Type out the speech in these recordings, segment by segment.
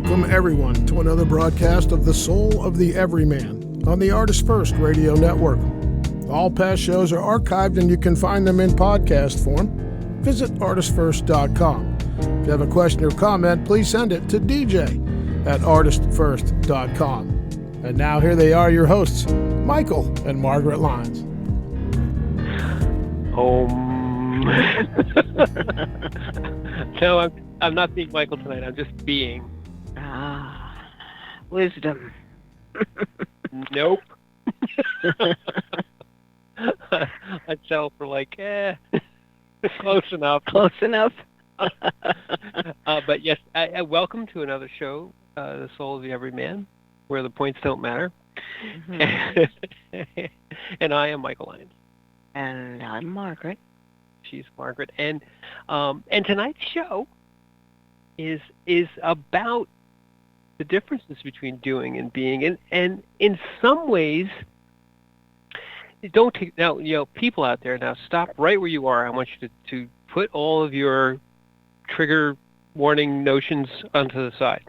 Welcome, everyone, to another broadcast of The Soul of the Everyman on the ArtistFirst radio network. All past shows are archived and you can find them in podcast form. Visit ArtistFirst.com. If you have a question or comment, please send it to DJ@ArtistFirst.com. And now here they are, your hosts, Michael and Margaret Lyons. No, I'm not being Michael tonight. I'm just being. Wisdom. Nope. I'd settle for close enough. Close enough. But yes, welcome to another show, The Soul of the Everyman, where the points don't matter. Mm-hmm. And I am Michael Lyons. And I'm Margaret. She's Margaret. And tonight's show is about the differences between doing and being, and in some ways, don't take now. People out there, now stop right where you are. I want you to put all of your trigger warning notions onto the side.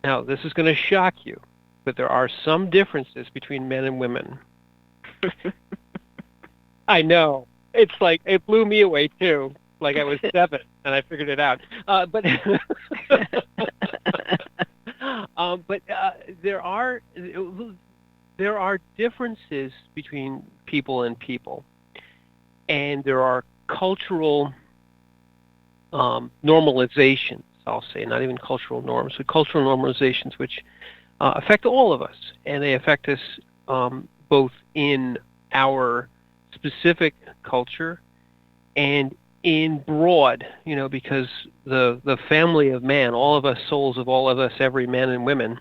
Now this is going to shock you, but there are some differences between men and women. I know. It's like, it blew me away too. Like I was 7 and I figured it out. But there are differences between people and people, and there are cultural normalizations. I'll say, not even cultural norms, but cultural normalizations which affect all of us, and they affect us both in our specific culture and in broad, because the family of man, all of us souls of all of us, every man and women,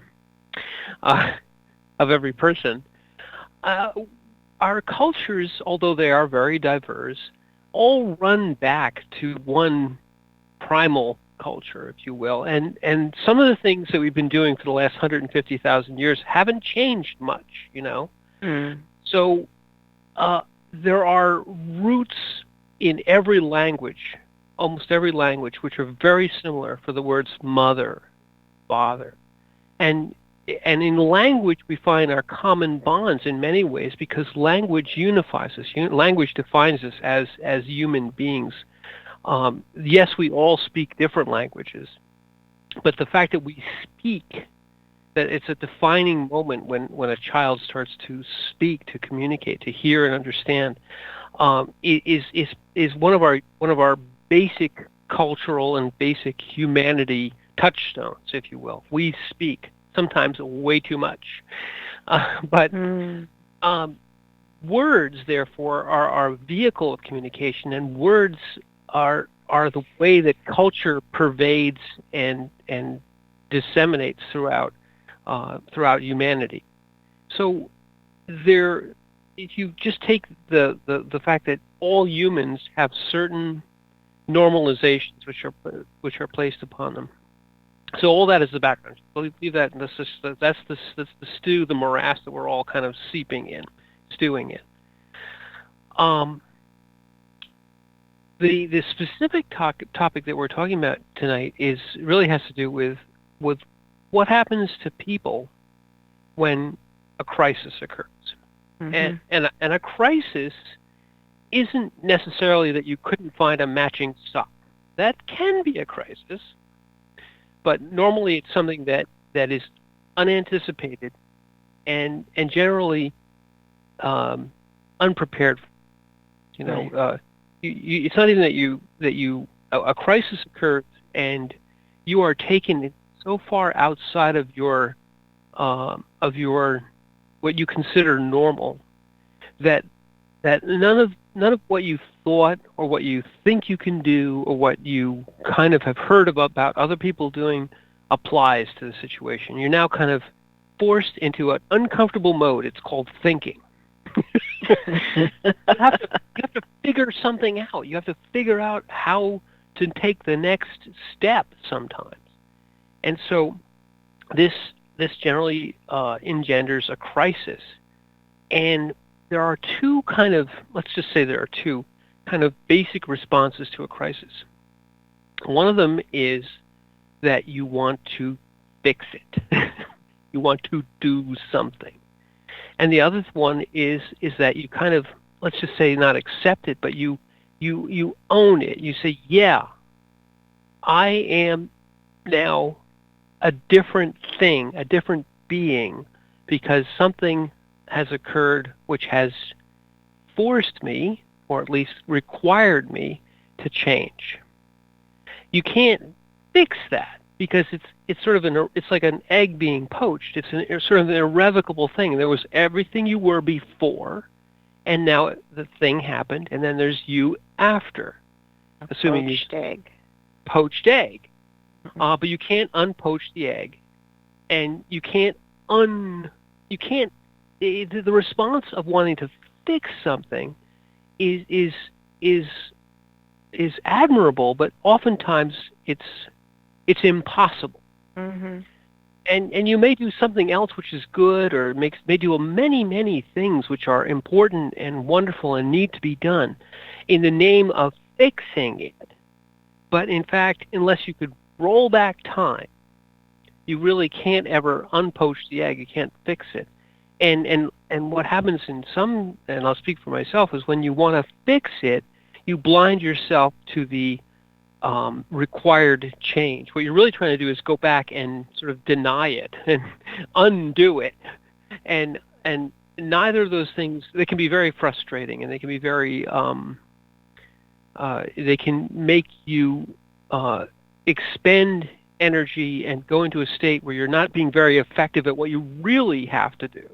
of every person, our cultures, although they are very diverse, all run back to one primal culture, if you will, and some of the things that we've been doing for the last 150,000 years haven't changed much, So there are roots in every language, almost every language, which are very similar for the words mother, father. And in language, we find our common bonds in many ways, because language unifies us. Language defines us as human beings. Yes, we all speak different languages, but the fact that we speak, that it's a defining moment when a child starts to speak, to communicate, to hear and understand, is one of our basic cultural and basic humanity touchstones, if you will. We speak, sometimes way too much, but words, therefore, are a vehicle of communication, and words are the way that culture pervades and disseminates throughout humanity. So if you just take the fact that all humans have certain normalizations which are placed upon them. So all that is the background. So leave that, and that's the stew, the morass that we're all kind of stewing in. The specific topic that we're talking about tonight really has to do with what happens to people when a crisis occurs. Mm-hmm. And a crisis isn't necessarily that you couldn't find a matching sock. That can be a crisis, but normally it's something that is unanticipated and generally unprepared. Right. It's not even that a crisis occurs and you are taken so far outside of your what you consider normal that none of what you thought or what you think you can do or what you kind of have heard about other people doing applies to the situation. You're now kind of forced into an uncomfortable mode. It's called thinking. You have to figure something out. You have to figure out how to take the next step sometimes. And so this generally engenders a crisis. And there are two kind of basic responses to a crisis. One of them is that you want to fix it. You want to do something. And the other one is that you kind of, let's just say, not accept it, but you own it. You say, yeah, I am now a different thing, a different being, because something has occurred which has forced me, or at least required me, to change. You can't fix that because it's sort of it's like an egg being poached. It's sort of an irrevocable thing. There was everything you were before, and now the thing happened, and then there's you after. A Assuming poached egg. Poached egg. But you can't unpoach the egg, and you can't the response of wanting to fix something is admirable, but oftentimes it's impossible. Mm-hmm. And you may do something else which is good, or may do many things which are important and wonderful and need to be done in the name of fixing it. But in fact, unless you could roll back time, you really can't ever unpoach the egg. You can't fix it. And what happens in some, and I'll speak for myself, is when you want to fix it, you blind yourself to the required change. What you're really trying to do is go back and sort of deny it and undo it. And neither of those things, they can be very frustrating, and they can be very they can make you expend energy and go into a state where you're not being very effective at what you really have to do.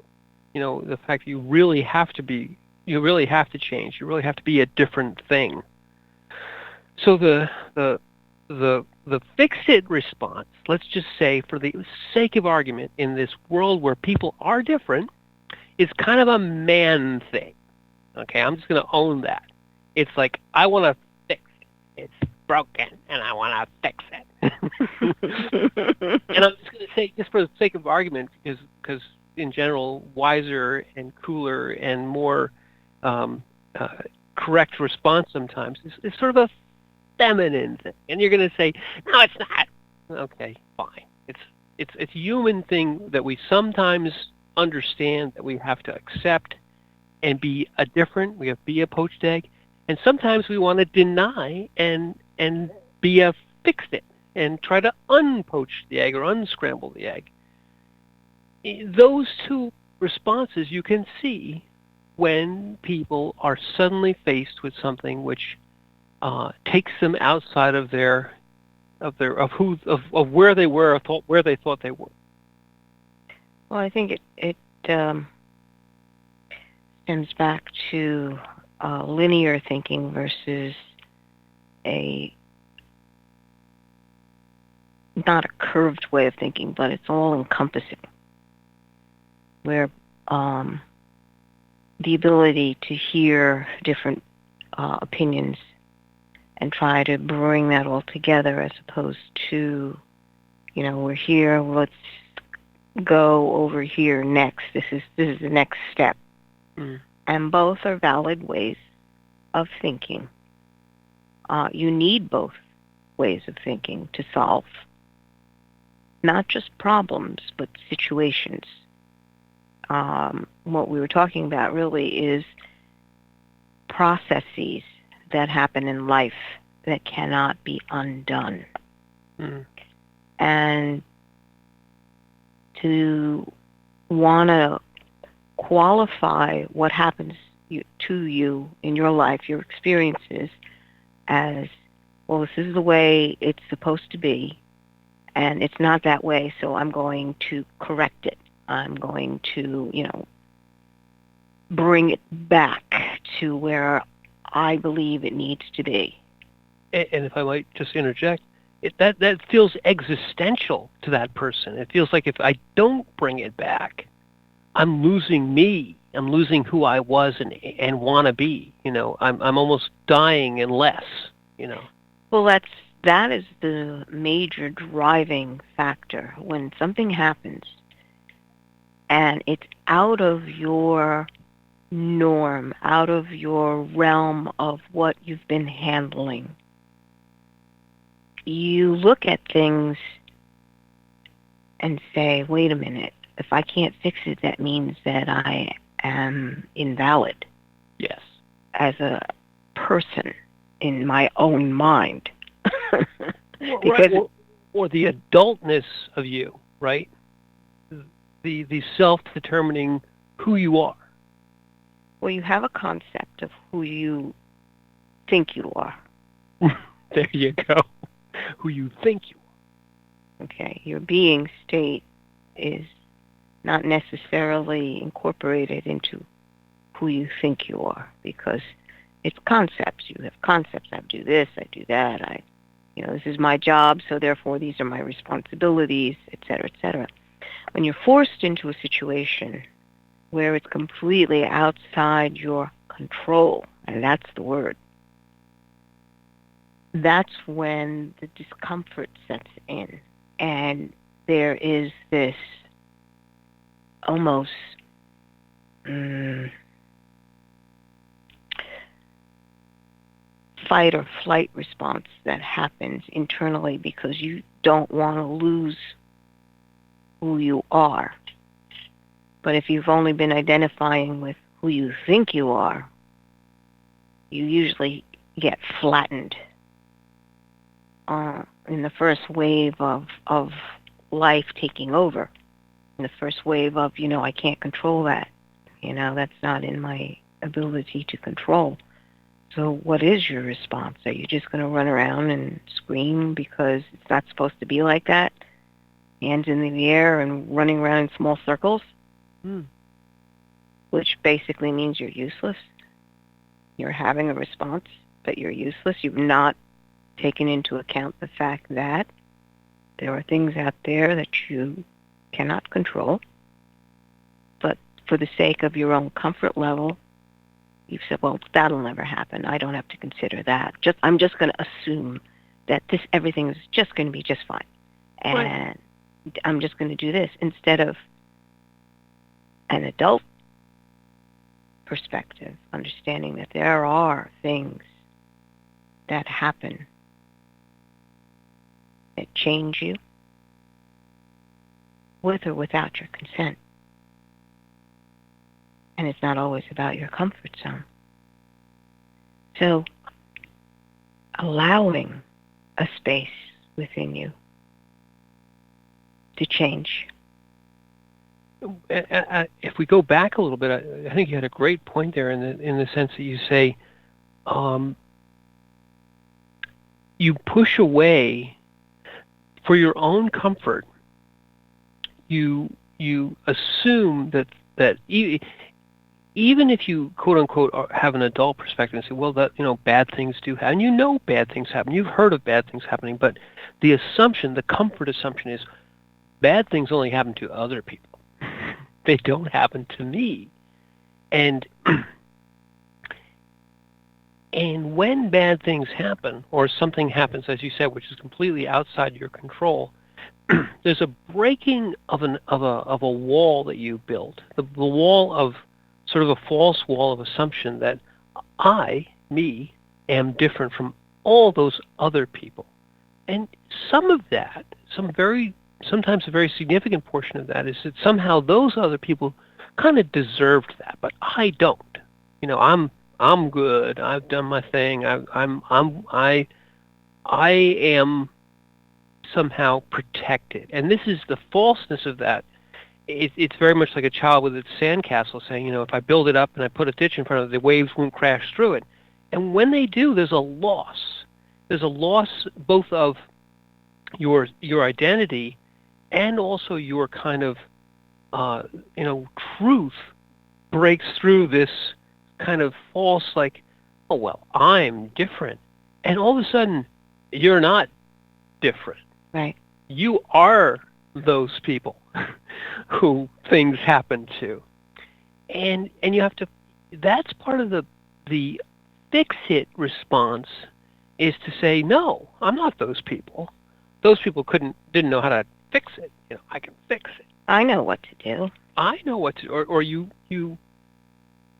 You know, the fact that you really have to change, you really have to be a different thing. So the fix-it response, let's just say, for the sake of argument, in this world where people are different, is kind of a man thing. Okay, I'm just going to own that. It's like, I want to fix it. It's broken, and I want to fix it. And I'm just going to say, just for the sake of argument, because in general, wiser and cooler and more correct response sometimes is sort of a feminine thing. And you're going to say, no, it's not. Okay, fine. It's a human thing that we sometimes understand that we have to accept and be a different. We have to be a poached egg, and sometimes we want to deny and be a fix it and try to unpoach the egg or unscramble the egg. Those two responses you can see when people are suddenly faced with something which takes them outside of where they were, or where they thought they were. Well, I think it stems back to linear thinking versus not a curved way of thinking, but it's all encompassing, where the ability to hear different opinions and try to bring that all together, as opposed to, we're here, let's go over here next. This is the next step. Mm. And both are valid ways of thinking. You need both ways of thinking to solve not just problems, but situations. What we were talking about really is processes that happen in life that cannot be undone. Mm. And to want to qualify what happens to you in your life, your experiences, as, well, this is the way it's supposed to be, and it's not that way, so I'm going to correct it. I'm going to, bring it back to where I believe it needs to be. And if I might just interject, that feels existential to that person. It feels like if I don't bring it back, I'm losing me. I'm losing who I was and want to be. I'm almost dying unless. Well, that is the major driving factor. When something happens and it's out of your norm, out of your realm of what you've been handling, you look at things and say, wait a minute, if I can't fix it, that means that I am invalid. Yes. As a person in my own mind. Right. Or the adultness of you, right? The self-determining who you are. Well, you have a concept of who you think you are. There you go. Who you think you are. Okay. Your being state is not necessarily incorporated into who you think you are, because it's concepts. You have concepts. I do this, I do that, this is my job, so therefore these are my responsibilities, et cetera, et cetera. When you're forced into a situation where it's completely outside your control, and that's the word, that's when the discomfort sets in. And there is this almost fight or flight response that happens internally, because you don't want to lose who you are. But if you've only been identifying with who you think you are, you usually get flattened in the first wave of life taking over. In the first wave of, I can't control that. That's not in my ability to control. So what is your response? Are you just going to run around and scream because it's not supposed to be like that? Hands in the air and running around in small circles? Which basically means you're useless. You're having a response, but you're useless. You've not taken into account the fact that there are things out there that you cannot control. But for the sake of your own comfort level, you've said, well, that'll never happen. I don't have to consider that. I'm just going to assume that everything is just going to be just fine. And right. I'm just going to do this instead of an adult perspective, understanding that there are things that happen that change you with or without your consent. And it's not always about your comfort zone. So, allowing a space within you to change. If we go back a little bit, I think you had a great point there in the sense that you say you push away for your own comfort. You assume that even if you quote unquote have an adult perspective and say, well, that bad things do happen. Bad things happen. You've heard of bad things happening, but the comfort assumption is bad things only happen to other people. They don't happen to me. And when bad things happen, or something happens, as you said, which is completely outside your control, there's a breaking of a wall that you built, the wall of sort of a false wall of assumption that me, am different from all those other people. And some of that, sometimes a very significant portion of that, is that somehow those other people kind of deserved that, but I don't. I'm good. I've done my thing. I am somehow protected, and this is the falseness of that. It's very much like a child with its sandcastle saying, if I build it up and I put a ditch in front of it, the waves won't crash through it. And when they do, there's a loss. There's a loss both of your identity and also your kind of truth breaks through this kind of false, like, oh well, I'm different, and all of a sudden you're not different. Right. You are those people who things happen to, and you have to. That's part of the fix it response, is to say, no, I'm not those people. Those people didn't know how to fix it. I can fix it. I know what to do. I know what to, or you.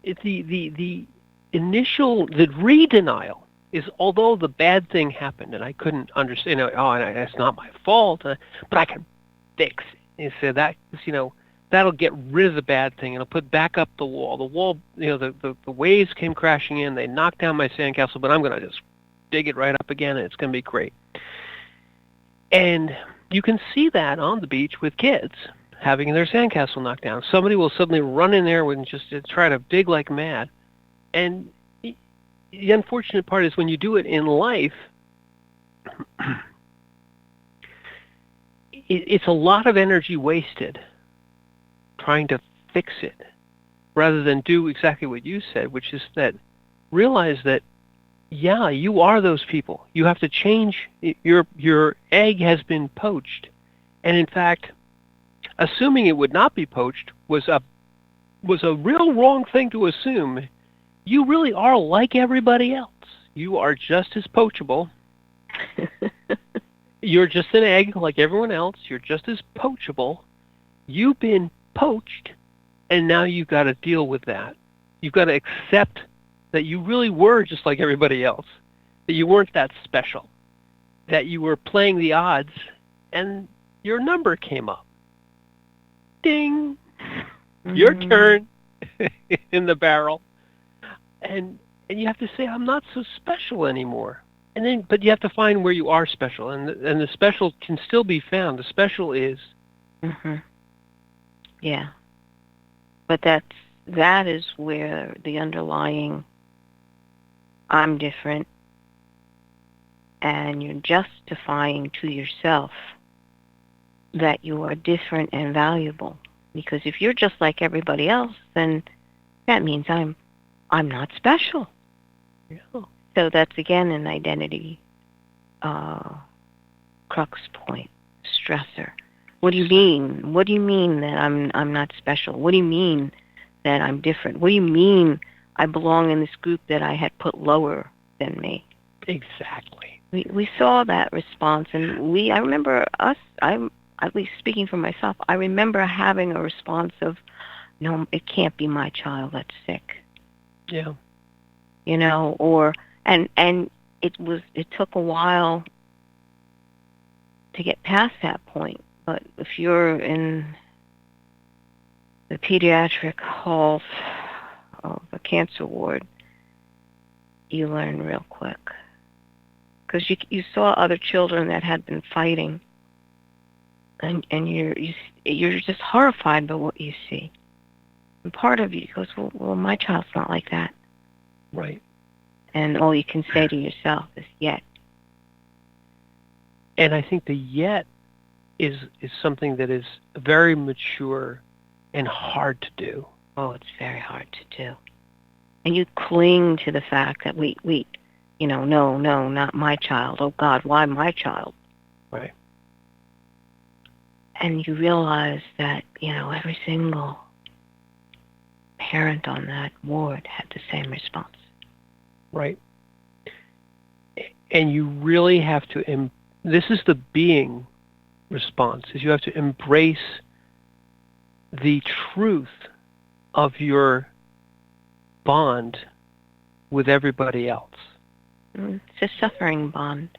It's the initial, the re-denial is although the bad thing happened and I couldn't understand, and it's not my fault, but I can fix it. And so that, that'll get rid of the bad thing. It'll put back up the wall. The wall, the waves came crashing in. They knocked down my sandcastle, but I'm going to just dig it right up again, and it's going to be great. And you can see that on the beach with kids having their sandcastle knocked down. Somebody will suddenly run in there and just try to dig like mad. And the unfortunate part is when you do it in life, it's a lot of energy wasted trying to fix it rather than do exactly what you said, which is that realize that, yeah, you are those people. You have to change. Your egg has been poached. And in fact, assuming it would not be poached was a real wrong thing to assume. You really are like everybody else. You are just as poachable. You're just an egg like everyone else. You're just as poachable. You've been poached, and now you've got to deal with that. You've got to accept that you really were just like everybody else, that you weren't that special, that you were playing the odds, and your number came up. Ding! Your turn in the barrel. And you have to say, I'm not so special anymore. But you have to find where you are special, and the special can still be found. The special is. Mm-hmm. Yeah. But that is where the underlying I'm different, and you're justifying to yourself that you are different and valuable. Because if you're just like everybody else, then that means I'm not special. Yeah. So that's again an identity crux point, stressor. What do you mean? What do you mean that I'm not special? What do you mean that I'm different? What do you mean I belong in this group that I had put lower than me? Exactly. We saw that response, and I remember I'm at least speaking for myself, I remember having a response of, no, it can't be my child that's sick. Yeah. And it took a while to get past that point. But if you're in the pediatric halls of a cancer ward, you learn real quick. Because you saw other children that had been fighting, and you're just horrified by what you see. And part of you goes, well, my child's not like that. Right. And all you can say to yourself is, yet. And I think the yet is something that is very mature and hard to do. Oh, it's very hard to do. And you cling to the fact that no, not my child. Oh, God, why my child? Right. And you realize that, every single parent on that ward had the same response. Right. And you really have to, this is the being response, is you have to embrace the truth of your bond with everybody else. It's a suffering bond,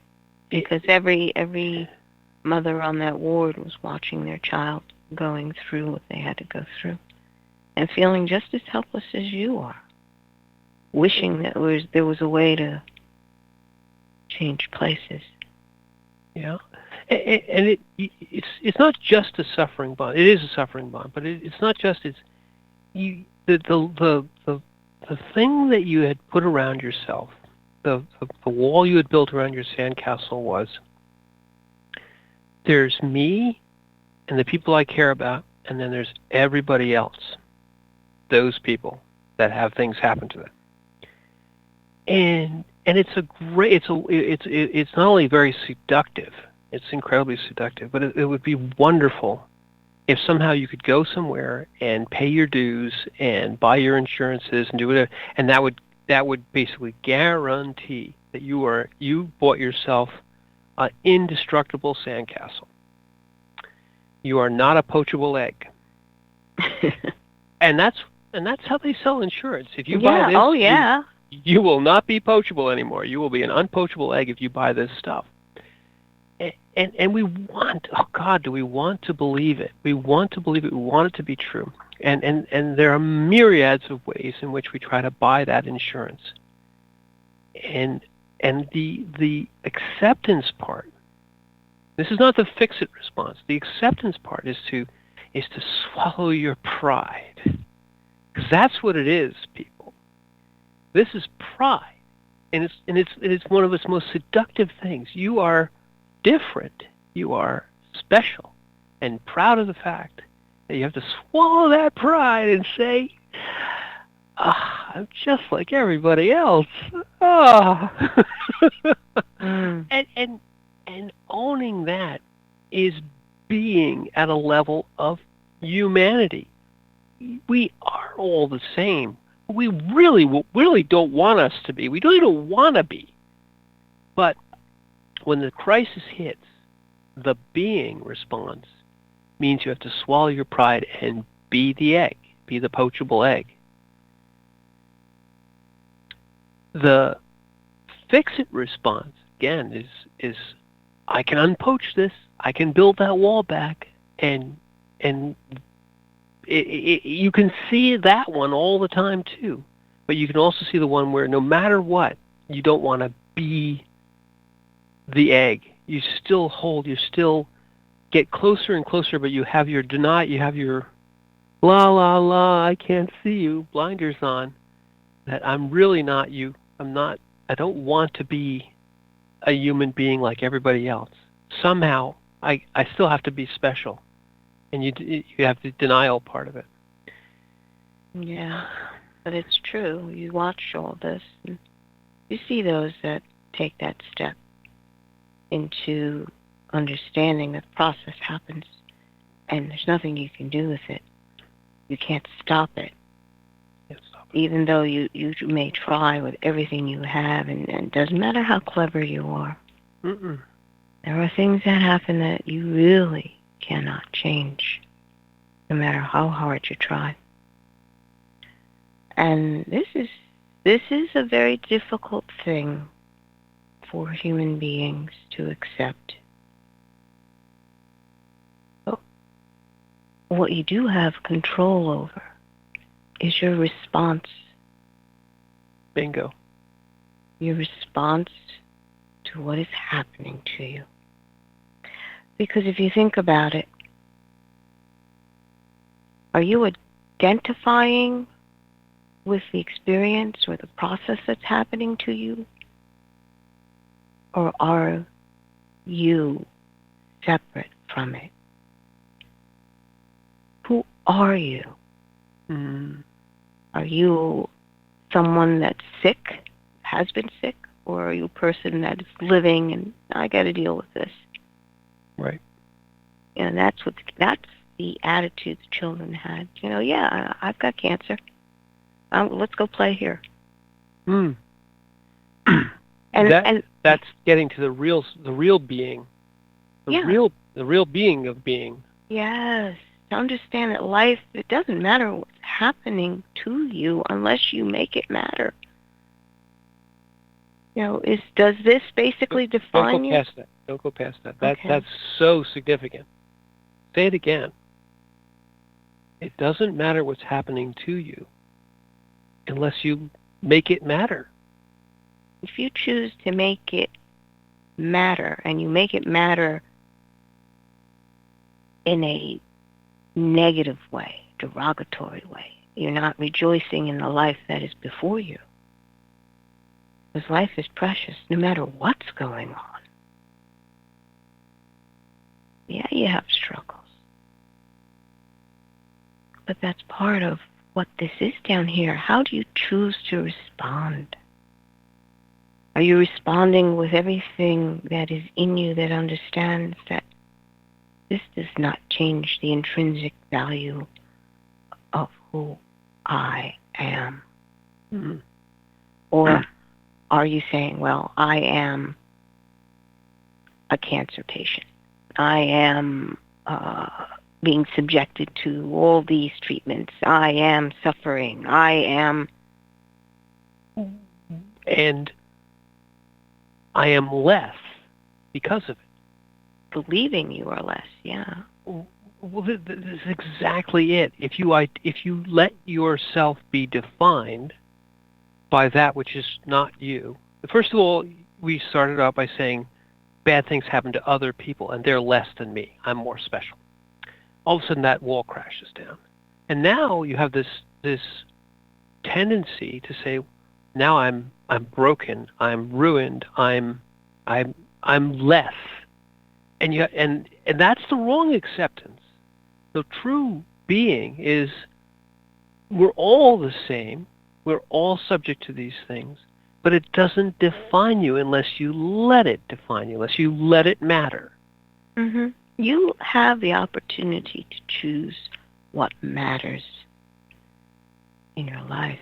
because every mother on that ward was watching their child going through what they had to go through and feeling just as helpless as you are, wishing that there was a way change places. Yeah, and it's not just a suffering bond. It is a suffering bond, but it's not just. It's the thing that you had put around yourself, the wall you had built around your sandcastle was, there's me and the people I care about, and then there's everybody else, those people that have things happen to them. And it's not only very seductive, it's incredibly seductive, but it would be wonderful if somehow you could go somewhere and pay your dues and buy your insurances and do whatever, and that would basically guarantee that you bought yourself an indestructible sandcastle. You are not a poachable egg. And that's how they sell insurance. If you buy this, You will not be poachable anymore. You will be an unpoachable egg if you buy this stuff. And we want, oh God, do we want to believe it? We want to believe it. We want it to be true. And there are myriads of ways in which we try to buy that insurance. And the acceptance part, this is not the fix-it response. The acceptance part is to swallow your pride. Because that's what it is, people. This is pride. And it's one of its most seductive things. You are different. You are special and proud of the fact that you have to swallow that pride and say, I'm just like everybody else. And owning that is being at a level of humanity. We are all the same. We really don't want us to be. We don't even want to be. But when the crisis hits, the being response means you have to swallow your pride and be the egg, be the poachable egg. The fix-it response, again, is I can unpoach this, I can build that wall back, and you can see that one all the time too. But you can also see the one where no matter what, you don't want to be the egg. You still get closer and closer, but you have your you have your la la la, I can't see you, blinders on, that I'm really not you. I don't want to be a human being like everybody else. Somehow, I still have to be special. And you have the denial part of it. Yeah, but it's true. You watch all this, and you see those that take that step into understanding that the process happens, and there's nothing you can do with it. You can't stop it. Even though you may try with everything you have, and it doesn't matter how clever you are. Mm-mm. There are things that happen that you really cannot change, no matter how hard you try. And this is a very difficult thing for human beings to accept. But what you do have control over is your response. Bingo. Your response to what is happening to you. Because if you think about it, are you identifying with the experience or the process that's happening to you? Or are you separate from it? Who are you? Mm. Are you someone that's sick, has been sick, or are you a person that is living and I got to deal with this? Right. And that's the attitude the children had. Yeah, I've got cancer. Let's go play here. Mm. and that's getting to the real being. The real being of being. Yes. To understand that life, it doesn't matter what's happening to you unless you make it matter. Does this basically define you? Don't go past that. Okay. That's so significant. Say it again. It doesn't matter what's happening to you unless you make it matter. If you choose to make it matter, and you make it matter in a negative way, derogatory way, you're not rejoicing in the life that is before you. Because life is precious no matter what's going on. Yeah, you have struggles. But that's part of what this is down here. How do you choose to respond? Are you responding with everything that is in you that understands that this does not change the intrinsic value of who I am? Mm-hmm. Or are you saying, well, I am a cancer patient. I am being subjected to all these treatments. I am suffering. I am... And I am less because of it. Believing you are less, yeah. Well, this is exactly it. If you let yourself be defined by that which is not you. First of all, we started out by saying bad things happen to other people, and they're less than me. I'm more special. All of a sudden, that wall crashes down, and now you have this tendency to say, now I'm broken, I'm ruined, I'm less, and that's the wrong acceptance. The true being is we're all the same, we're all subject to these things, but it doesn't define you unless you let it define you, unless you let it matter. Mm-hmm. You have the opportunity to choose what matters in your life.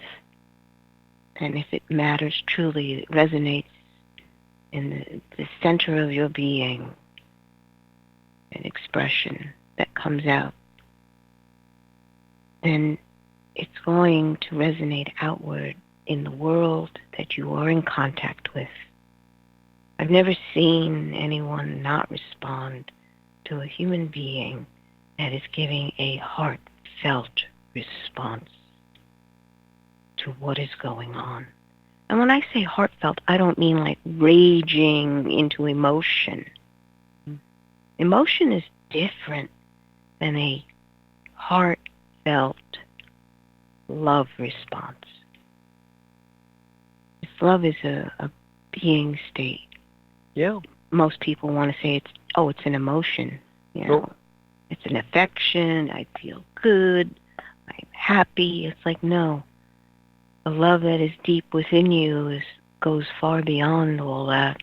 And if it matters truly, it resonates in the center of your being, an expression that comes out, then it's going to resonate outward in the world that you are in contact with. I've never seen anyone not respond to a human being that is giving a heartfelt response to what is going on. And when I say heartfelt, I don't mean like raging into emotion. Emotion is different than a heartfelt love response. If love is a being state. Yeah. Most people want to say it's an emotion. You know, it's an affection. I feel good. I'm happy. It's like, no. The love that is deep within you goes far beyond all that.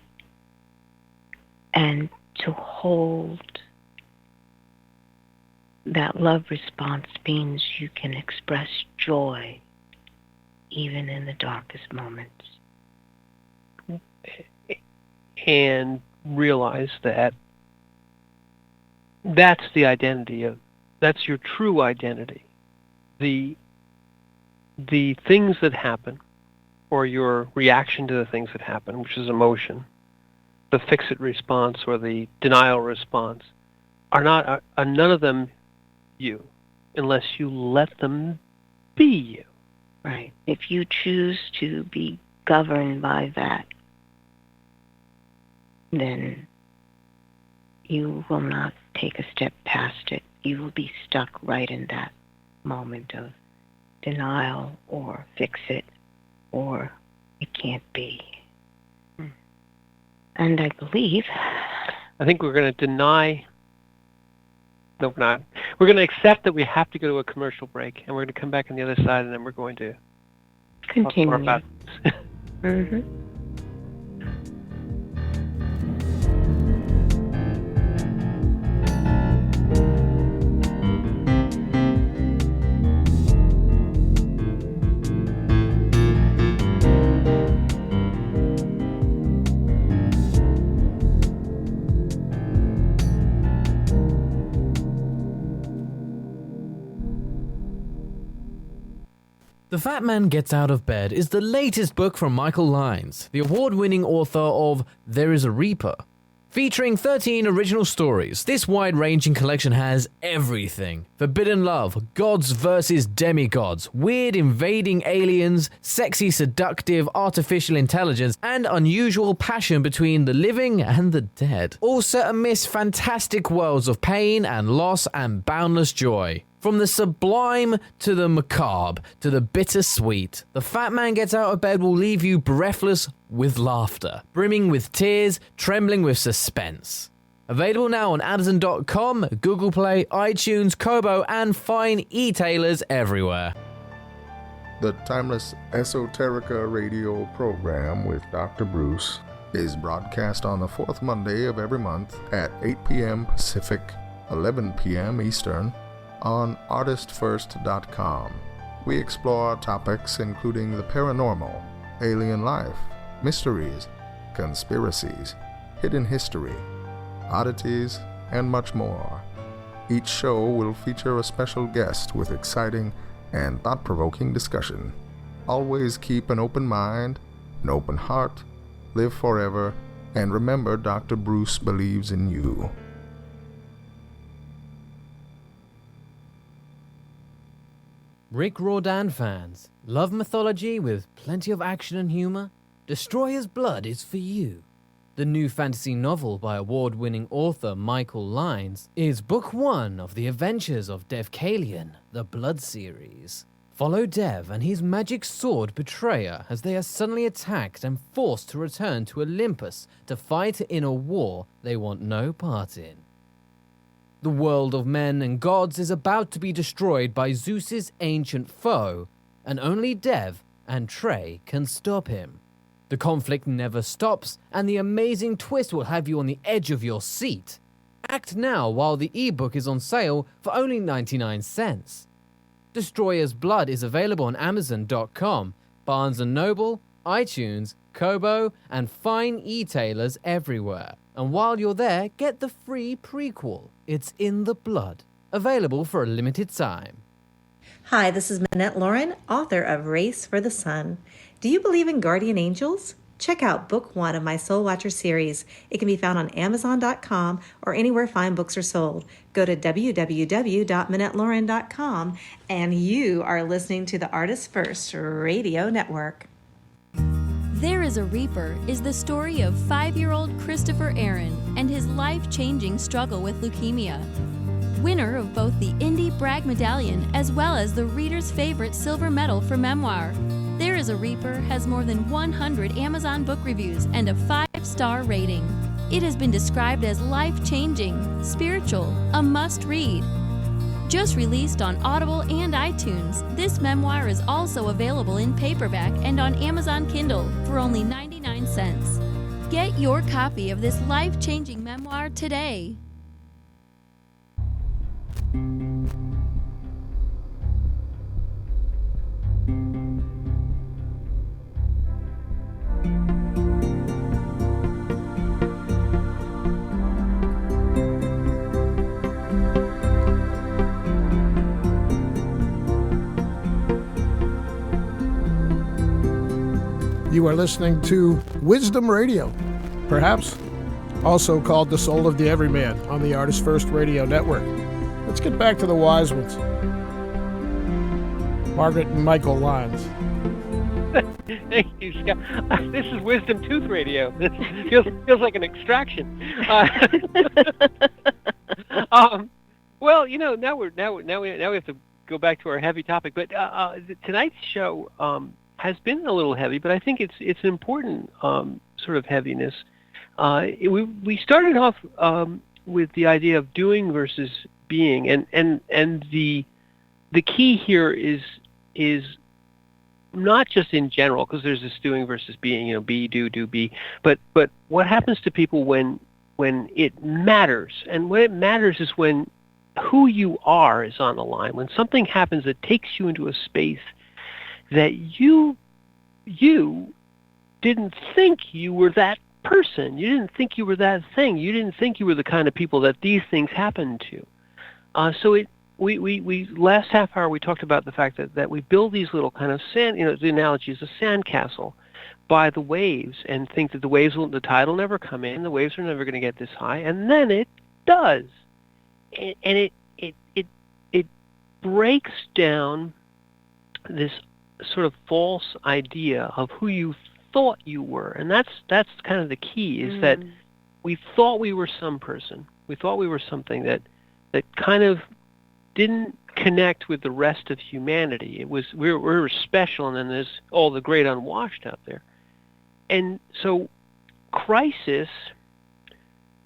And to hold that love response means you can express joy even in the darkest moments. And realize that that's the identity that's your true identity. The things that happen, or your reaction to the things that happen, which is emotion, the fix-it response or the denial response, are none of them you, unless you let them be you. Right. If you choose to be governed by that, then you will not take a step past it. You will be stuck right in that moment of denial or fix it or it can't be. And I think we're going to deny. No, we're not. We're going to accept that we have to go to a commercial break, and we're going to come back on the other side, and then we're going to continue. Talk more about this. Mm-hmm. The Fat Man Gets Out of Bed is the latest book from Michael Lyons, the award-winning author of There is a Reaper. Featuring 13 original stories, this wide-ranging collection has everything. Forbidden love, gods versus demigods, weird invading aliens, sexy seductive artificial intelligence, and unusual passion between the living and the dead. All set amidst fantastic worlds of pain and loss and boundless joy. From the sublime to the macabre to the bittersweet, The Fat Man Gets Out of Bed will leave you breathless with laughter, brimming with tears, trembling with suspense. Available now on Amazon.com, Google Play, iTunes, Kobo, and fine e-tailers everywhere. The Timeless Esoterica radio program with Dr. Bruce is broadcast on the fourth Monday of every month at 8 p.m. Pacific, 11 p.m. Eastern, on ArtistFirst.com. We explore topics including the paranormal, alien life, mysteries, conspiracies, hidden history, oddities, and much more. Each show will feature a special guest with exciting and thought-provoking discussion. Always keep an open mind an open heart, live forever, and remember Dr. Bruce believes in you. Rick Riordan fans, love mythology with plenty of action and humor? Destroyer's Blood is for you. The new fantasy novel by award-winning author Michael Lynes is book 1 of the adventures of Devkalion, the Blood series. Follow Dev and his magic sword Betrayer as they are suddenly attacked and forced to return to Olympus to fight in a war they want no part in. The world of men and gods is about to be destroyed by Zeus's ancient foe, and only Dev and Trey can stop him. The conflict never stops, and the amazing twist will have you on the edge of your seat. Act now while the ebook is on sale for only 99 cents. Destroyer's Blood is available on Amazon.com, Barnes & Noble, iTunes, Kobo, and fine e-tailers everywhere. And while you're there, get the free prequel, It's in the Blood, available for a limited time. Hi, this is Minette Lauren, author of Race for the Sun. Do you believe in guardian angels? Check out book 1 of my Soul Watcher series. It can be found on Amazon.com or anywhere fine books are sold. Go to www.minettelauren.com, and you are listening to the ArtistFirst Radio Network. There is a Reaper is the story of 5-year-old Christopher Aaron and his life-changing struggle with leukemia. Winner of both the Indie Bragg Medallion as well as the reader's favorite silver medal for memoir, There is a Reaper has more than 100 Amazon book reviews and a 5-star rating. It has been described as life-changing, spiritual, a must-read. Just released on Audible and iTunes, this memoir is also available in paperback and on Amazon Kindle for only 99 cents. Get your copy of this life-changing memoir today. You are listening to Wisdom Radio, perhaps also called The Soul of the Everyman on the ArtistFirst Radio Network. Let's get back to the wise ones. Margaret and Michael Lynes. Thank you, Scott. This is Wisdom Tooth Radio. This feels like an extraction. Well, you know, now we have to go back to our heavy topic. But tonight's show has been a little heavy, but I think it's an important sort of heaviness. We started off with the idea of doing versus being, and the key here is not just in general, because there's this doing versus being, you know, be, do, be, but what happens to people when it matters, and when it matters is when who you are is on the line, when something happens that takes you into a space that you didn't think you were that person. You didn't think you were that thing. You didn't think you were the kind of people that these things happened to. We last half hour we talked about the fact that we build these little kind of sand, you know, the analogy is a sandcastle by the waves, and think that the tide will never come in, the waves are never going to get this high, and then it does, and it breaks down this sort of false idea of who you thought you were. And that's kind of the key, is that we thought we were some person. We thought we were something that kind of didn't connect with the rest of humanity. It was we were special, and then there's all the great unwashed out there. And so crisis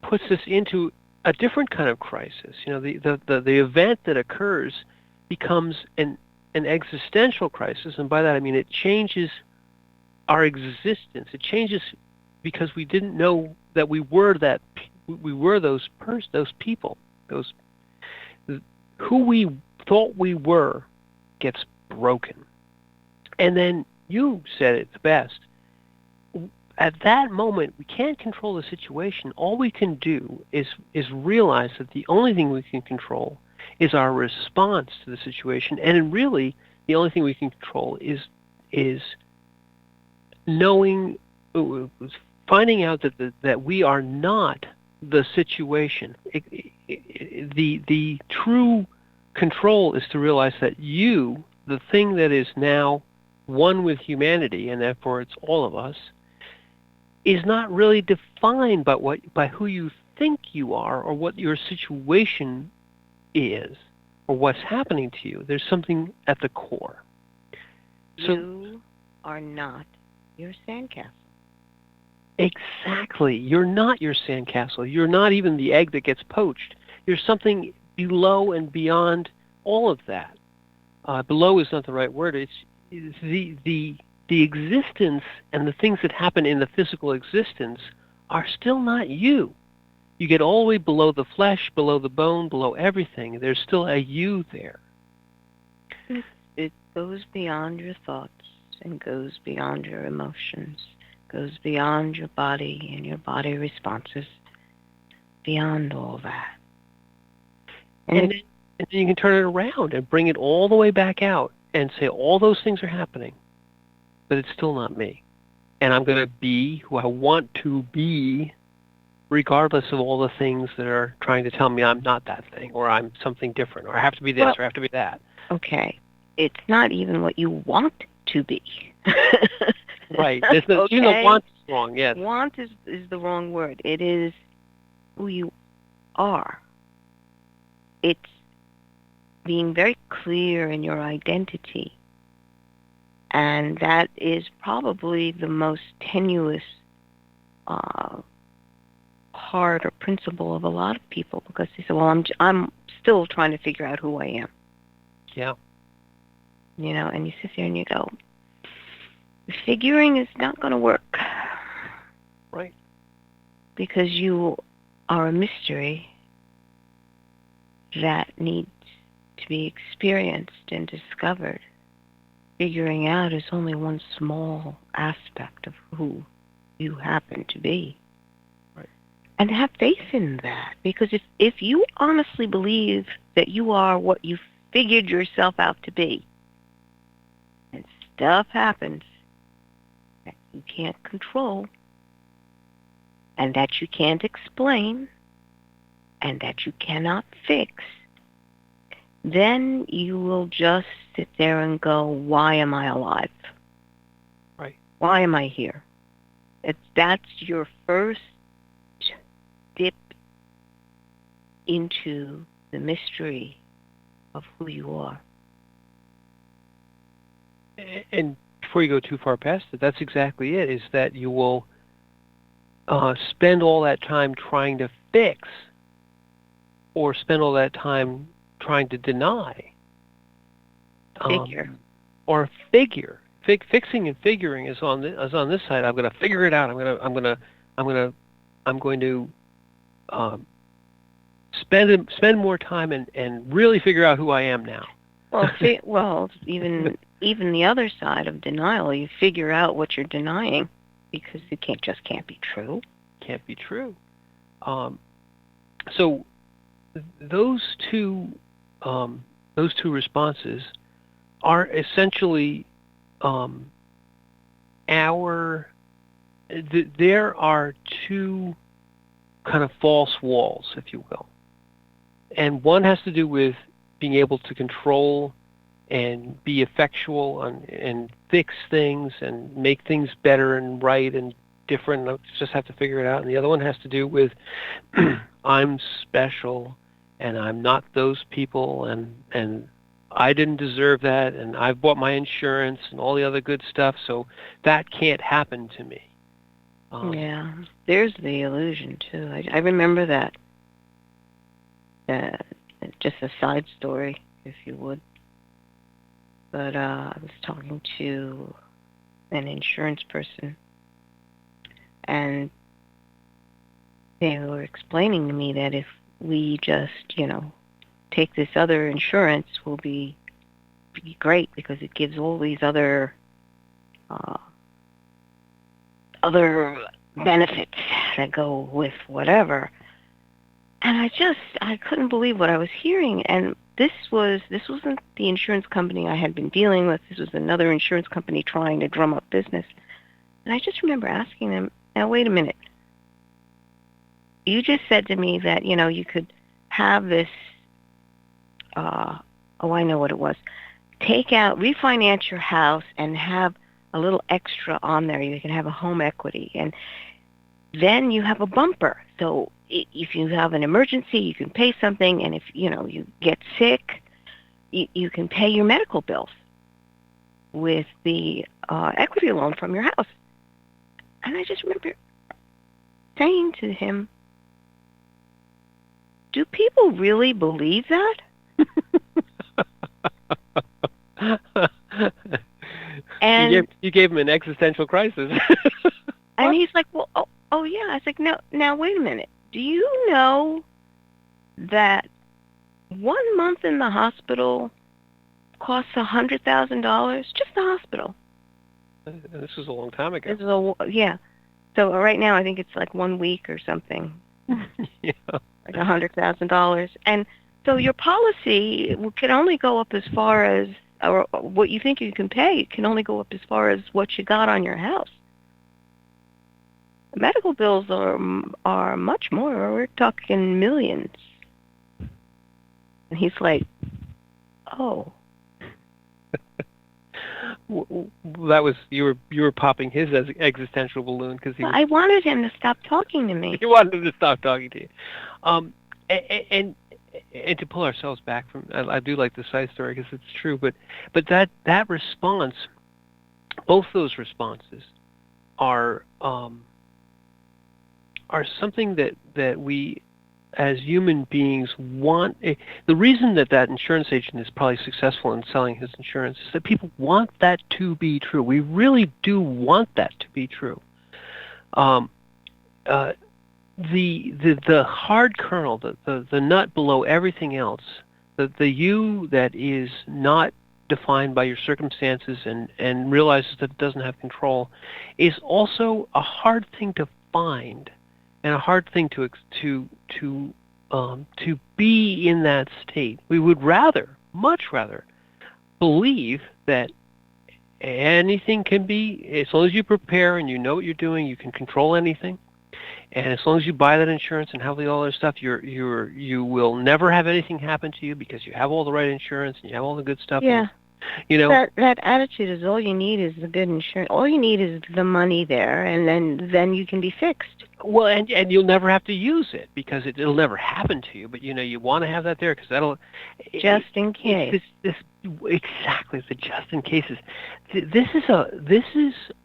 puts us into a different kind of crisis. You know, the event that occurs becomes an existential crisis, and by that I mean it changes our existence. It changes because we didn't know that we were those people, who we thought we were gets broken. And then you said it the best. At that moment, we can't control the situation. All we can do is realize that the only thing we can control is our response to the situation, and really the only thing we can control is knowing, finding out that we are not the situation. The true control is to realize that you, the thing that is now one with humanity, and therefore it's all of us, is not really defined by who you think you are or what your situation is or what's happening to you. There's something at the core. You are not your sandcastle. Exactly. You're not your sandcastle. You're not even the egg that gets poached. You're something below and beyond all of that. Below is not the right word. It's the existence and the things that happen in the physical existence are still not you. You get all the way below the flesh, below the bone, below everything. There's still a you there. It goes beyond your thoughts and goes beyond your emotions, goes beyond your body and your body responses, beyond all that. And then you can turn it around and bring it all the way back out and say all those things are happening, but it's still not me. And I'm going to be who I want to be, regardless of all the things that are trying to tell me I'm not that thing, or I'm something different, or I have to be this, or I have to be that. Okay. It's not even what you want to be. Right. Okay. Even the want is wrong, yes. Want is the wrong word. It is who you are. It's being very clear in your identity. And that is probably the most tenuous part or principle of a lot of people, because they say, well, I'm still trying to figure out who I am. Yeah. You know, and you sit there and you go, figuring is not going to work. Right. Because you are a mystery that needs to be experienced and discovered. Figuring out is only one small aspect of who you happen to be. Right. And have faith in that, because if you honestly believe that you are what you figured yourself out to be, and stuff happens that you can't control, and that you can't explain, and that you cannot fix, then you will just sit there and go, why am I alive? Right. Why am I here? That's your first dip into the mystery of who you are. And before you go too far past it, that's exactly it, is that you will spend all that time trying to fix, or spend all that time trying to deny. Figure. Or figure. Fixing and figuring is on this side. I'm going to figure it out. I'm going to spend more time and really figure out who I am now. Well, even the other side of denial, you figure out what you're denying, because it can't be true. Can't be true. So those two responses are essentially there are two kind of false walls, if you will. And one has to do with being able to control and be effectual and fix things and make things better and right and different. I just have to figure it out. And the other one has to do with I'm special and I'm not those people, and I didn't deserve that, and I've bought my insurance and all the other good stuff, so that can't happen to me. Yeah, there's the illusion too. I remember that. Just a side story, if you would. But I was talking to an insurance person, and they were explaining to me that if we just, take this other insurance, will be great, because it gives all these other benefits that go with whatever. And I couldn't believe what I was hearing. And this wasn't the insurance company I had been dealing with. This was another insurance company trying to drum up business. And I just remember asking them, now wait a minute. You just said to me that, you could have this, I know what it was. Refinance your house and have a little extra on there. You can have a home equity. And then you have a bumper. So if you have an emergency, you can pay something. And if, you get sick, you can pay your medical bills with the equity loan from your house. And I just remember saying to him, do people really believe that? And you gave him an existential crisis. And he's like, well, oh yeah. I was like, no, now wait a minute. Do you know that 1 month in the hospital costs $100,000? Just the hospital. This was a long time ago. Yeah. So right now I think it's like 1 week or something. Yeah. Like $100,000. And so your policy can only go up as far as, or what you think you can pay can only go up as far as what you got on your house. The medical bills are much more. We're talking millions. And he's like, oh. That was you were popping his existential balloon because he. I wanted him to stop talking to me. You wanted him to stop talking to you, and to pull ourselves back from. I do like the side story because it's true, but that response, both those responses, are something that we, as human beings, want. The reason that insurance agent is probably successful in selling his insurance is that people want that to be true. We really do want that to be true. The hard kernel, the nut below everything else, the you that is not defined by your circumstances and realizes that it doesn't have control, is also a hard thing to find. And a hard thing to be in that state. We would much rather, believe that anything can be, as long as you prepare and you know what you're doing, you can control anything. And as long as you buy that insurance and have all that stuff, you will never have anything happen to you because you have all the right insurance and you have all the good stuff. Yeah. And, that attitude is all you need is the good insurance. All you need is the money there, and then you can be fixed. Well, and you'll never have to use it because it'll never happen to you. But you want to have that there because that'll just in case. Exactly, the just in cases. This is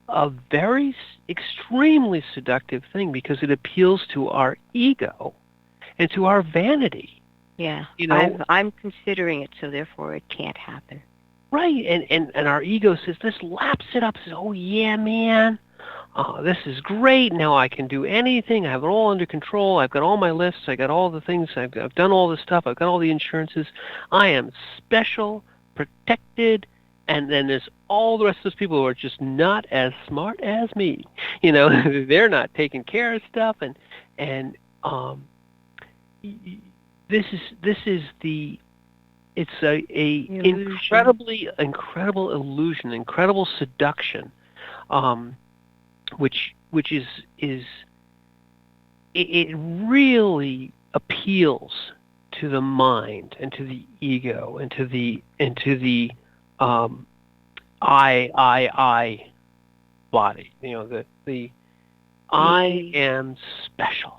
a very extremely seductive thing because it appeals to our ego and to our vanity. Yeah, I'm considering it, so therefore it can't happen. Right, and our ego says, this laps it up, says, oh yeah, man, this is great, now I can do anything, I have it all under control, I've got all my lists, I got all the things, I've done all this stuff, I've got all the insurances, I am special, protected, and then there's all the rest of those people who are just not as smart as me. They're not taking care of stuff, and this is the... It's a incredible illusion, incredible seduction, which is it really appeals to the mind and to the ego and to the I body. The I am special,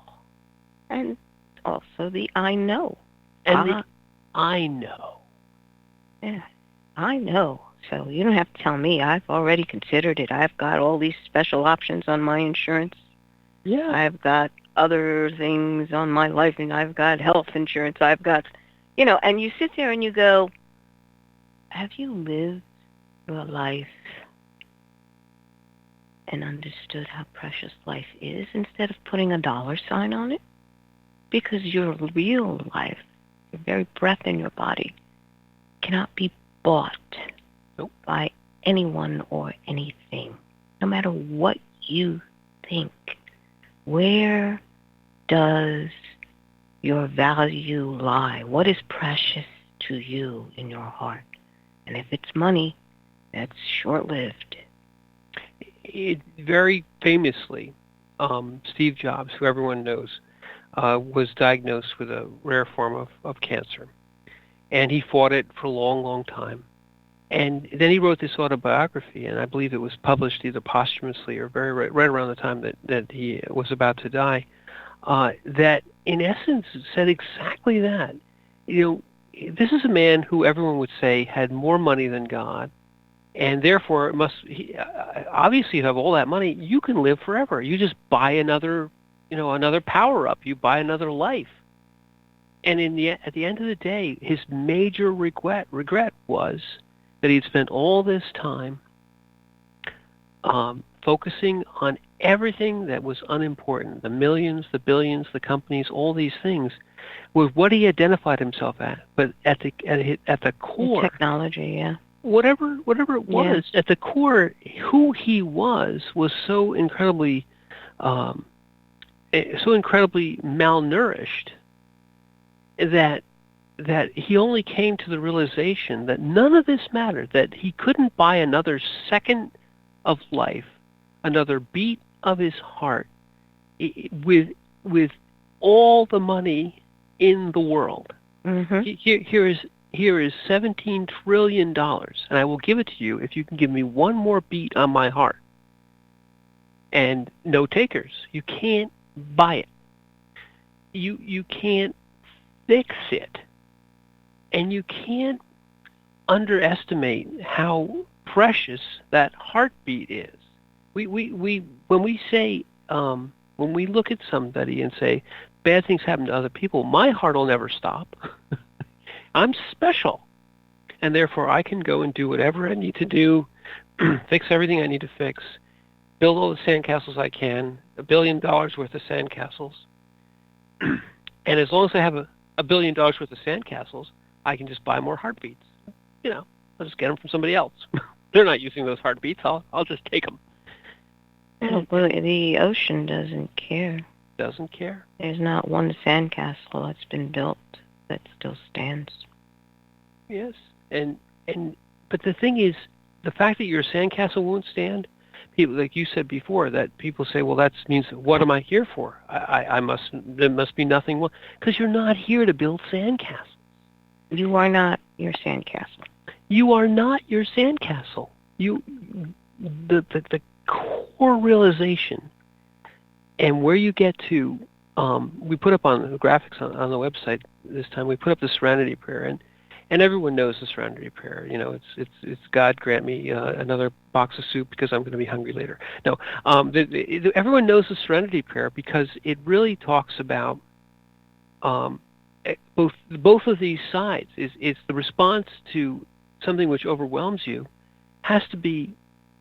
and also the I know. And I know. Yeah, I know. So you don't have to tell me. I've already considered it. I've got all these special options on my insurance. Yeah. I've got other things on my life, and I've got health insurance. I've got, and you sit there and you go, have you lived your life and understood how precious life is instead of putting a dollar sign on it? Because your real life, the very breath in your body, cannot be bought by anyone or anything, no matter what you think. Where does your value lie? What is precious to you in your heart? And if it's money, that's short-lived. very famously, Steve Jobs, who everyone knows, was diagnosed with a rare form of cancer. And he fought it for a long, long time. And then he wrote this autobiography, and I believe it was published either posthumously or right around the time that he was about to die, that in essence said exactly that. This is a man who everyone would say had more money than God, and therefore obviously you have all that money, you can live forever. You just buy another power-up. You buy another life. And at the end of the day, his major regret was that he'd spent all this time focusing on everything that was unimportant, the millions, the billions, the companies, all these things, with what he identified himself at. But at the core, the technology, yeah. Whatever it was, at the core, who he was so incredibly malnourished that he only came to the realization that none of this mattered, that he couldn't buy another second of life, another beat of his heart, with all the money in the world. Mm-hmm. Here is $17 trillion, and I will give it to you if you can give me one more beat on my heart. And no takers. You can't buy it. You can't fix it. And you can't underestimate how precious that heartbeat is. When we say when we look at somebody and say bad things happen to other people, my heart will never stop. I'm special, and therefore I can go and do whatever I need to do, fix everything I need to fix, build all the sandcastles I can, $1 billion worth of sandcastles, and as long as I have $1 billion worth of sandcastles, I can just buy more heartbeats. I'll just get them from somebody else. They're not using those heartbeats. I'll just take them. Well, the ocean doesn't care. Doesn't care. There's not one sandcastle that's been built that still stands. Yes, but the thing is, the fact that your sandcastle won't stand, people, like you said before, that people say, well, that means what am I here for? There must be nothing wrong, because you're not here to build sandcastles. You are not your sandcastle. You are not your sandcastle. The core realization, and where you get to. We put up on the graphics on the website this time. We put up the Serenity Prayer, and everyone knows the Serenity Prayer. It's God grant me another box of soup because I'm going to be hungry later. No, everyone knows the Serenity Prayer because it really talks about both of these sides. It's the response to something which overwhelms you has to be,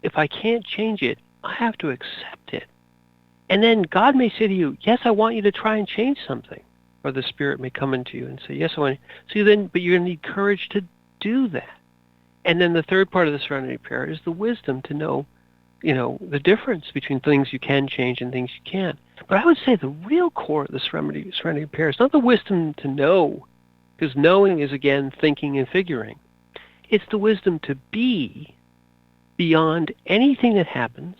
if I can't change it, I have to accept it. And then God may say to you, yes, I want you to try and change something. Or the Spirit may come into you and say, yes, I want you. But you're going to need courage to do that. And then the third part of the Serenity Prayer is the wisdom to know, the difference between things you can change and things you can't. But I would say the real core of the Serenity Prayer is not the wisdom to know, because knowing is, again, thinking and figuring. It's the wisdom to be beyond anything that happens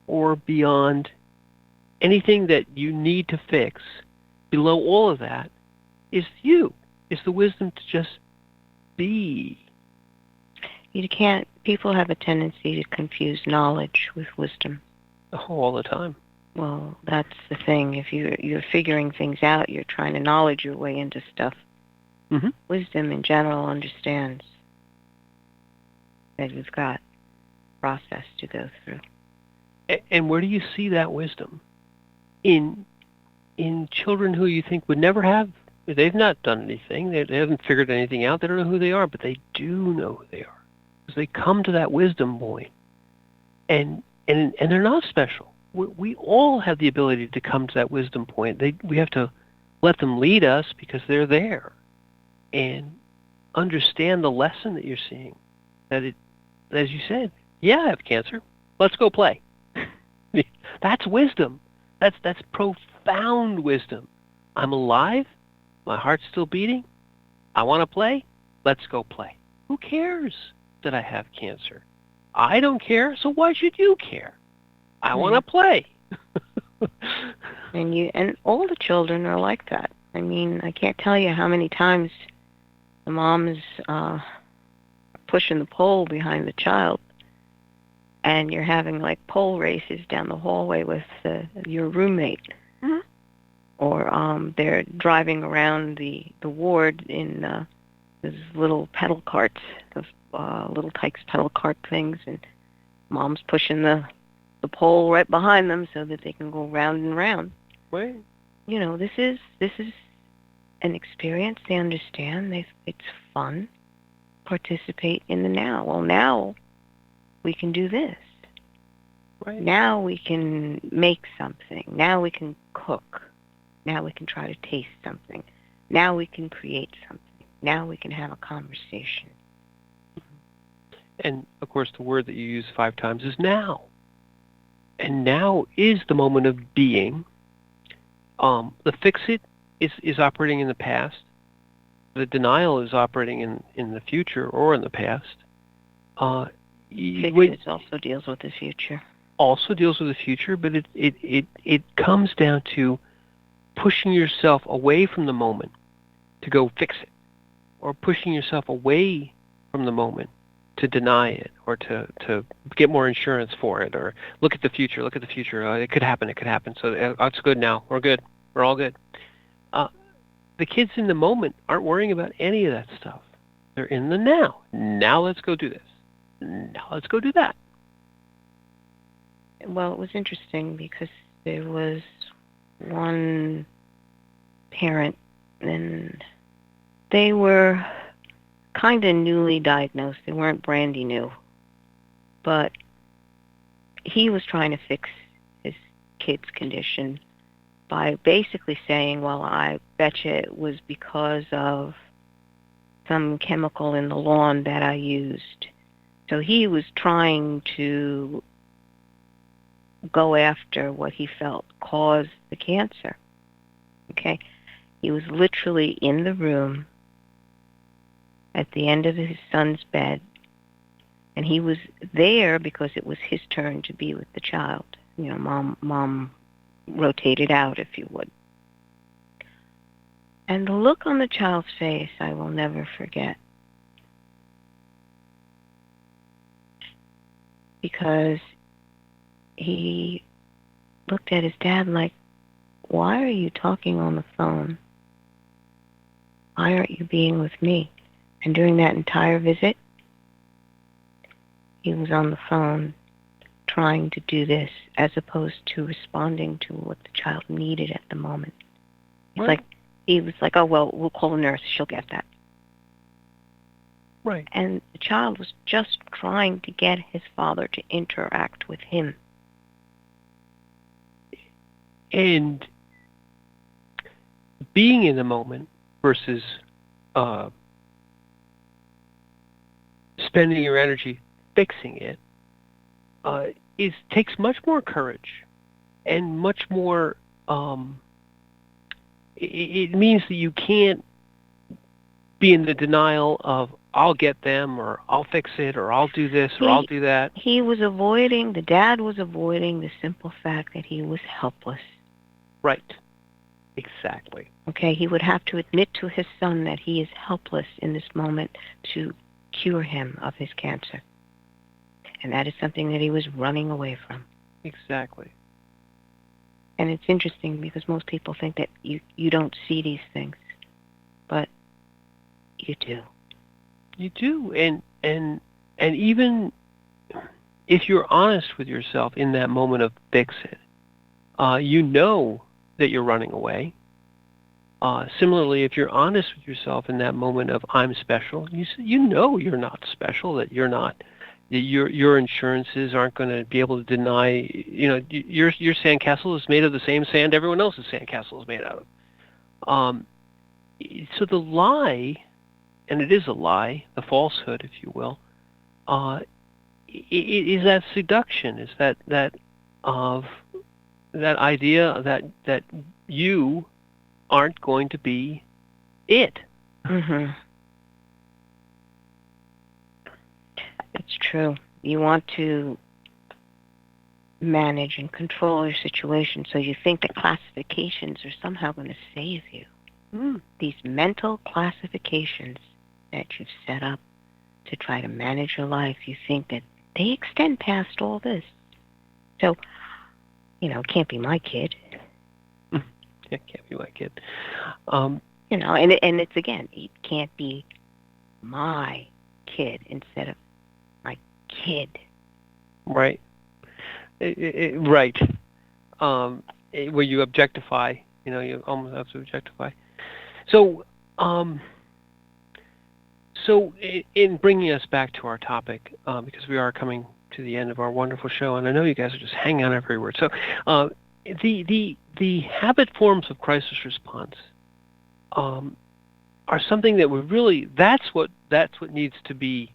or beyond anything that you need to fix. Below all of that is you. It's the wisdom to just be. People have a tendency to confuse knowledge with wisdom. Oh, all the time. Well, that's the thing. If you're figuring things out, you're trying to knowledge your way into stuff. Mm-hmm. Wisdom in general understands that you've got a process to go through. And where do you see that wisdom? In children who you think would never have, they've not done anything, they haven't figured anything out, they don't know who they are, but they do know who they are. Because they come to that wisdom point. And they're not special. We all have the ability to come to that wisdom point. We have to let them lead us because they're there. And understand the lesson that you're seeing. That as you said, yeah, I have cancer. Let's go play. That's wisdom. That's profound wisdom. I'm alive. My heart's still beating. I want to play. Let's go play. Who cares that I have cancer? I don't care, so why should you care? I want to play. And all the children are like that. I mean, I can't tell you how many times the mom is pushing the pole behind the child, and you're having like pole races down the hallway with your roommate. Mm-hmm. Or they're driving around the ward in those little pedal carts, those little Tykes pedal cart things, and mom's pushing the pole right behind them so that they can go round and round. Right. You know, this is an experience. They understand. It's fun. Participate in the now. Well, now we can do this. Right. Now we can make something. Now we can cook. Now we can try to taste something. Now we can create something. Now we can have a conversation. And, of course, the word that you use 5 times is now. And now is the moment of being. The fix-it is operating in the past. The denial is operating in the future or in the past. Fix-it also deals with the future. Also deals with the future, but it comes down to pushing yourself away from the moment to go fix it, or pushing yourself away from the moment to deny it, or to get more insurance for it, or look at the future. It could happen. So it's good now. We're good. We're all good. The kids in the moment aren't worrying about any of that stuff. They're in the now. Now let's go do this. Now let's go do that. Well, it was interesting because there was one parent, and they were kind of newly diagnosed. They weren't brandy new. But he was trying to fix his kid's condition by basically saying, well, I bet you it was because of some chemical in the lawn that I used. So he was trying to go after what he felt caused the cancer. Okay? He was literally in the room at the end of his son's bed, and he was there because it was his turn to be with the child. You know, mom rotated out, if you would. And the look on the child's face, I will never forget. Because he looked at his dad like, why are you talking on the phone? Why aren't you being with me? And during that entire visit, he was on the phone trying to do this as opposed to responding to what the child needed at the moment. He was like, oh, well, we'll call a nurse. She'll get that. Right. And the child was just trying to get his father to interact with him. And being in the moment versus spending your energy fixing it takes much more courage and much more. It means that you can't be in the denial of I'll get them, or I'll fix it, or I'll do this, or I'll do that. The dad was avoiding the simple fact that he was helpless. Right. Exactly. Okay, he would have to admit to his son that he is helpless in this moment to cure him of his cancer. And that is something that he was running away from. Exactly. And it's interesting because most people think that you don't see these things, but you do. You do, and even if you're honest with yourself in that moment of fix it, you know that you're running away. Similarly, if you're honest with yourself in that moment of I'm special, you know you're not special, that you're not. Your insurances aren't going to be able to deny. You know, your sandcastle is made of the same sand everyone else's sandcastle is made out of. So the lie, and it is a lie, the falsehood, if you will, is that seduction, is that idea that you aren't going to be it. Mm-hmm. It's true. You want to manage and control your situation, so you think that classifications are somehow going to save you. These mental classifications that you've set up to try to manage your life, you think that they extend past all this. So, it can't be my kid. It can't be my kid. And it's, again, it can't be my kid instead of my kid. Right. Right. Where you objectify, you almost have to objectify. So, in bringing us back to our topic, because we are coming to the end of our wonderful show, and I know you guys are just hanging on every word. So, the habit forms of crisis response are something that that's what needs to be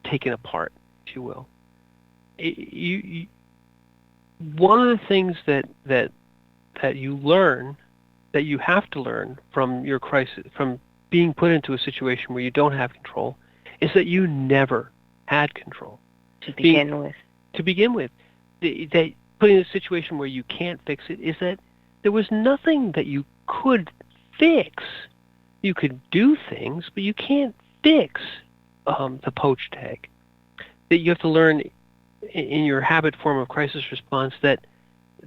taken apart, if you will. One of the things that you learn, that you have to learn from your crisis, from being put into a situation where you don't have control, is that you never had control. To begin with. That putting in a situation where you can't fix it is that there was nothing that you could fix. You could do things, but you can't fix the poached egg. That you have to learn in your habit form of crisis response that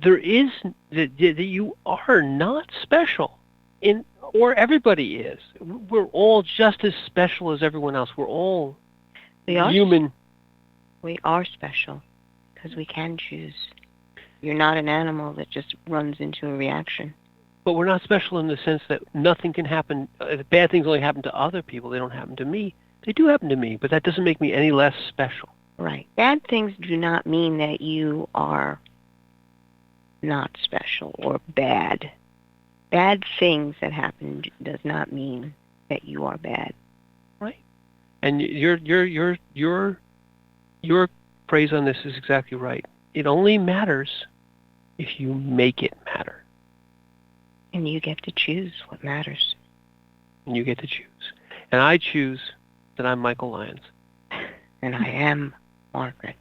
that you are not special, or everybody is. We're all just as special as everyone else. We're all human. We are special because we can choose. You're not an animal that just runs into a reaction. But we're not special in the sense that nothing can happen. Bad things only happen to other people. They don't happen to me. They do happen to me, but that doesn't make me any less special. Right. Bad things do not mean that you are not special or bad. Bad things that happen does not mean that you are bad. Right. And your phrase on this is exactly right. It only matters if you make it matter. And you get to choose what matters. And you get to choose. And I choose that I'm Michael Lyons. And I am Margaret.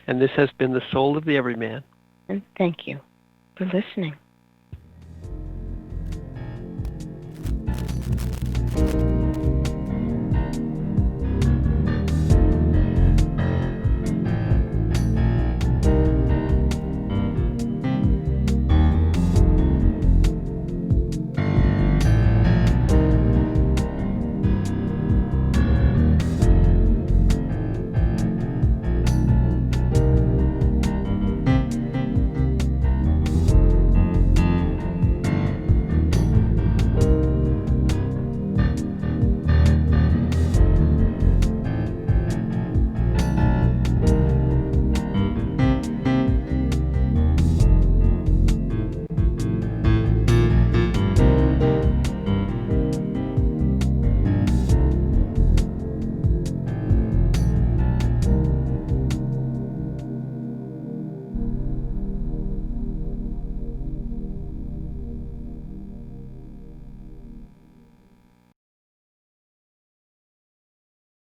And this has been The Soul of the Everyman. And thank you for listening.